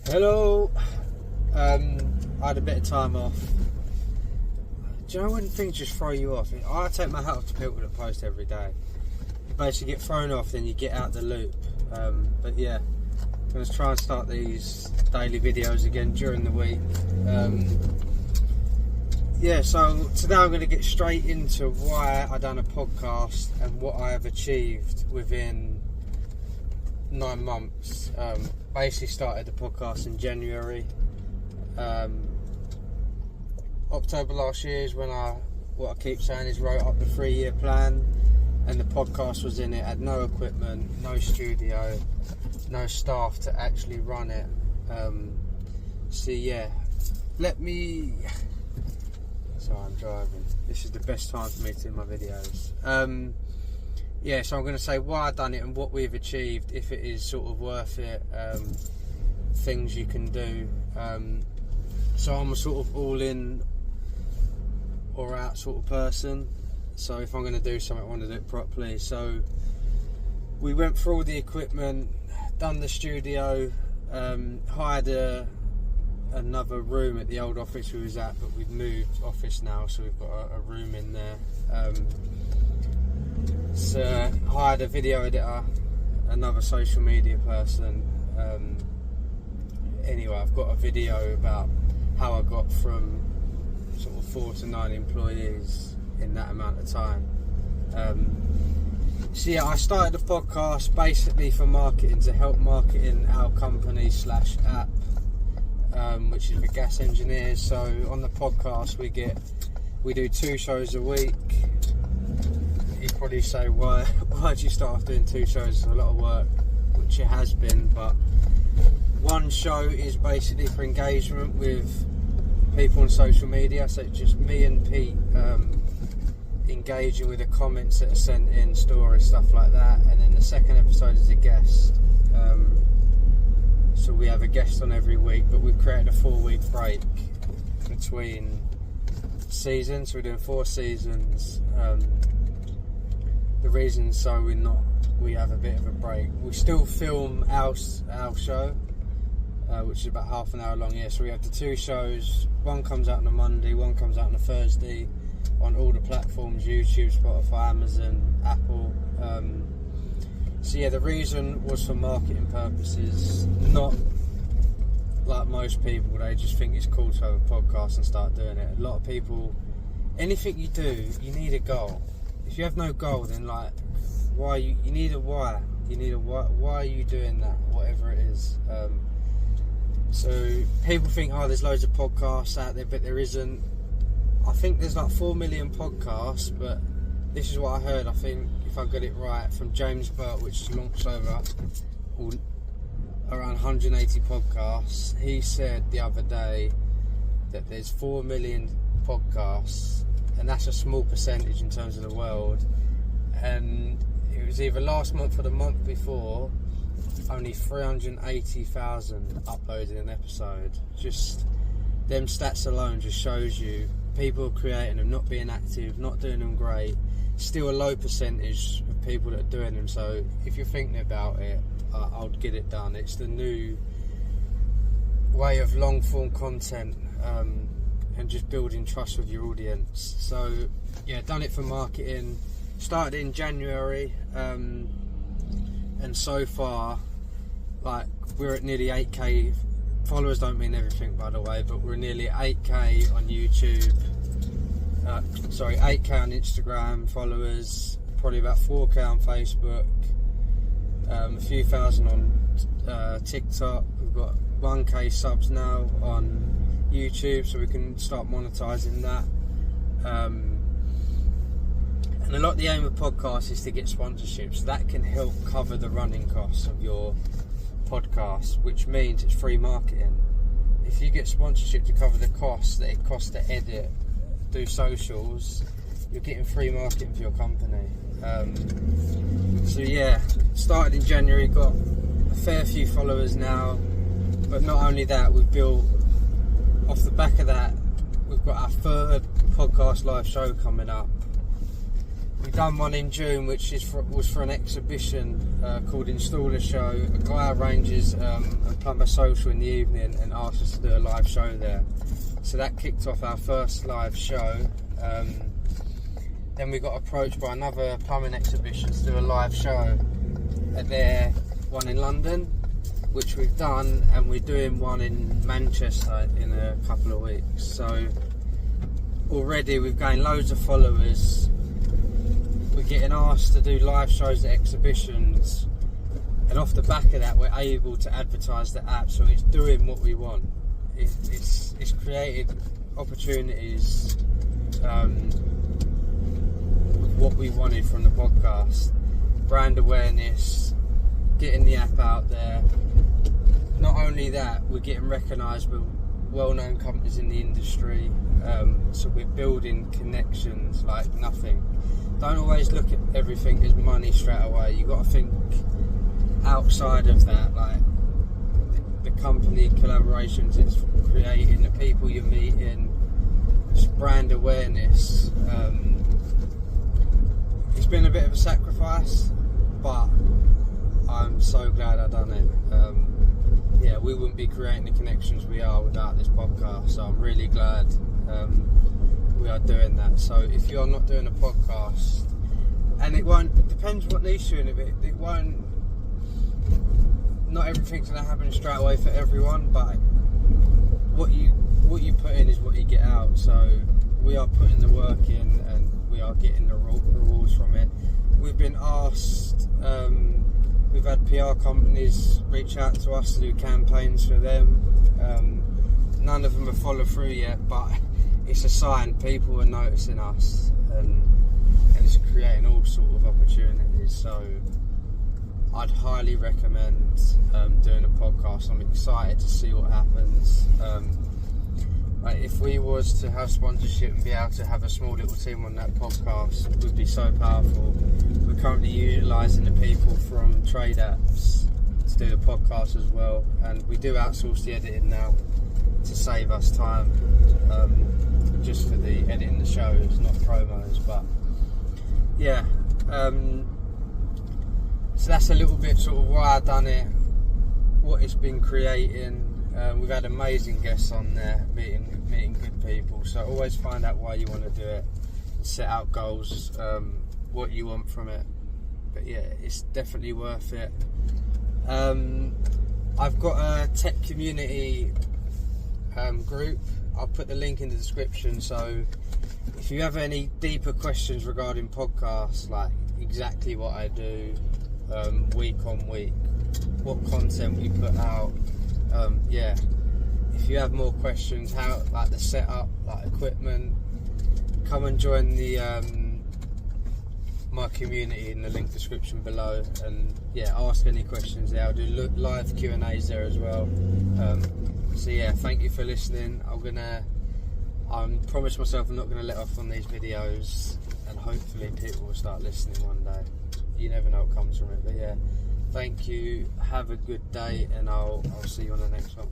Hello. I had a bit of time off. Do you know when things just throw you off? I take my hat off to people that post every day. You basically get thrown off, then you get out the loop. But yeah, I'm going to try and start these daily videos again during the week. Yeah, so today I'm going to get straight into why I done a podcast and what I have achieved within 9 months. Basically started the podcast in January. October last year is when what I keep saying is wrote up the 3-year plan, and the podcast was in it. Had no equipment, no studio, no staff to actually run it. So yeah, sorry, I'm driving. This is the best time for me to do my videos. Yeah, so I'm going to say why I've done it and what we've achieved, if it is sort of worth it, things you can do. So I'm a sort of all in or out sort of person. So if I'm going to do something, I want to do it properly. So we went through all the equipment, done the studio, hired another room at the old office we was at, but we've moved office now, so we've got a room in there. So hired a video editor, another social media person. Anyway, I've got a video about how I got from sort of 4 to 9 employees in that amount of time. So yeah, I started the podcast basically for marketing, to help marketing our company / app, which is for gas engineers. So on the podcast we do 2 shows a week. You'd probably say, why'd you start off doing 2 shows? It's a lot of work, which it has been, but one show is basically for engagement with people on social media, so it's just me and Pete engaging with the comments that are sent in, stories, stuff like that. And then the second episode is a guest. So we have a guest on every week, but we've created a 4-week break between seasons. We're doing 4 seasons. The reason so we have a bit of a break. We still film our show, which is about half an hour long. Yeah, so we have the 2 shows. One comes out on a Monday, one comes out on a Thursday, on all the platforms: YouTube, Spotify, Amazon, Apple. So yeah, the reason was for marketing purposes, not like most people. They just think it's cool to have a podcast and start doing it. A lot of people, anything you do, you need a goal. If you have no goal, then like, you need a why. You need a why. Why are you doing that? Whatever it is. So people think, there's loads of podcasts out there, but there isn't. I think there's like 4 million podcasts, but this is what I heard, I think, if I got it right, from James Burt, which has launched over around 180 podcasts. He said the other day that there's 4 million podcasts, and that's a small percentage in terms of the world. And it was either last month or the month before, only 380,000 uploaded an episode. Just them stats alone just shows you people creating them, not being active, not doing them great. Still a low percentage of people that are doing them. So if you're thinking about it, I'll get it done. It's the new way of long form content, and just building trust with your audience. So yeah, done it for marketing. Started in January, and so far, like, we're at nearly 8k followers. Don't mean everything, by the way, but we're nearly 8k on YouTube. 8k on Instagram followers, probably about 4k on Facebook, a few thousand on TikTok. We've got 1k subs now on YouTube, so we can start monetizing that. And a lot of the aim of podcasts is to get sponsorships. That can help cover the running costs of your podcast, which means it's free marketing. If you get sponsorship to cover the costs that it costs to edit, do socials, you're getting free marketing for your company. So yeah, started in January, got a fair few followers now, but not only that, we've built, off the back of that, we've got our 3rd podcast live show coming up. We done one in June, which was for an exhibition called Installer Show. A guy arranges a plumber social in the evening and asked us to do a live show there. So that kicked off our first live show. Then we got approached by another plumbing exhibition to do a live show at their one in London, which we've done, and we're doing one in Manchester in a couple of weeks. So already we've gained loads of followers. We're getting asked to do live shows at exhibitions, and off the back of that we're able to advertise the app, so it's doing what we want. It's created opportunities, what we wanted from the podcast. Brand awareness, getting the app out there. Not only that, we're getting recognised by well-known companies in the industry, so we're building connections like nothing. Don't always look at everything as money straight away. You've got to think outside of that, like the company collaborations it's creating, the people you're meeting, just brand awareness. It's been a bit of a sacrifice, but I'm so glad I've done it. Yeah, we wouldn't be creating the connections we are without this podcast, so I'm really glad we are doing that. So if you're not doing a podcast, and it depends what niche you're in, it won't, not everything's going to happen straight away for everyone, but what you put in is what you get out. So we are putting the work in and we are getting the rewards from it. We've been asked, we've had PR companies reach out to us to do campaigns for them. None of them have followed through yet, but it's a sign people are noticing us, and it's creating all sort of opportunities. So I'd highly recommend doing a podcast. I'm excited to see what happens. Like if we was to have sponsorship and be able to have a small little team on that podcast, it would be so powerful. We're currently utilising the people from trade apps to do the podcast as well, and we do outsource the editing now to save us time, just for the editing the shows, not promos. But yeah, so that's a little bit sort of why I've done it, what it's been creating. We've had amazing guests on there, meeting good people. So always find out why you want to do it, set out goals, what you want from it. But yeah, it's definitely worth it. I've got a tech community group. I'll put the link in the description, so if you have any deeper questions regarding podcasts, like exactly what I do week on week, what content we put out, yeah, if you have more questions, how, like the setup, like equipment, come and join the my community in the link description below, and yeah, ask any questions there. I'll do live Q&As there as well. So yeah, thank you for listening. I promise myself I'm not going to let off on these videos, and hopefully people will start listening one day. You never know what comes from it. But yeah, thank you, have a good day, and I'll see you on the next one.